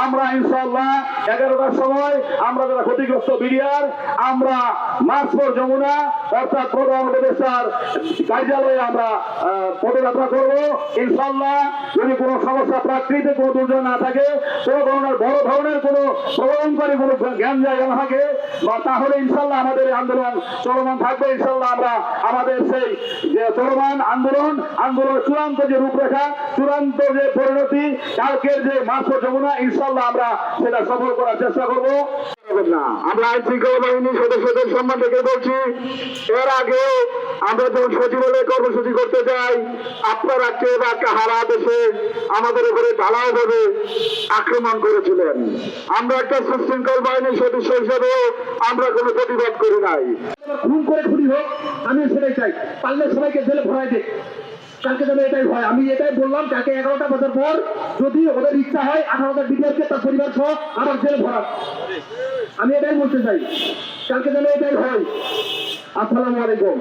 আমরা ইনশাআল্লাহ 11টার সময় আমরা যারা ক্ষতিগ্রস্ত বিডিআর আমরা মাসপুর যমুনা অর্থাৎ প্রধান উপদেষ্টার কার্যালয়ে আমরা পদযাত্রা করব ইনশাআল্লাহ। যদি কোনো সমস্যা প্রাকৃতিক কোনো দুর্যোগ না থাকে, কোনো ধরনের বড় ধরনের কোনো প্রবলনকারী কোনো জ্ঞান জায়গা না থাকে, বা তাহলে ইনশাআল্লাহ আমাদের এই আন্দোলন চলমান থাকবে। ইনশাআল্লাহ আমরা আমাদের সেই যে চলমান আন্দোলন চূড়ান্ত যে রূপরেখা, চূড়ান্ত যে পরিণতি, কালকের যে মাসপুর যমুনা, ইনশাআল্লাহ আমরা সেটা সফল করার চেষ্টা করব। না, আমরা আইন শৃঙ্খলা বাহিনীর সদস্যদের সম্মান থেকে বলছি, এর আগে আমরা যখন সচিবালয়ে কর্মসূচি করতে যাই, আপনার আজকে বা হারা দেশে আমাদের উপরে ঢালাও ভাবে আক্রমণ করেছিলেন। আমরা একটা সুশৃঙ্খল বাহিনীর সদস্য হিসেবে আমরা কোনো প্রতিবাদ করি নাই। খুন করে খুনি হোক, আমি সেটাই চাই, পারলে সবাইকে জেলে ভরাই দেয়। কালকে যেন এটাই হয়, আমি এটাই বললাম, কালকে 11টা বাজার পর যদি ওদের ইচ্ছা হয় 18,000 বিডিআরকে তার পরিবার সহ আমার জেলে ভরা, আমি এটাই বলতে চাই, কালকে যেন এটাই হয়। আসসালামু আলাইকুম।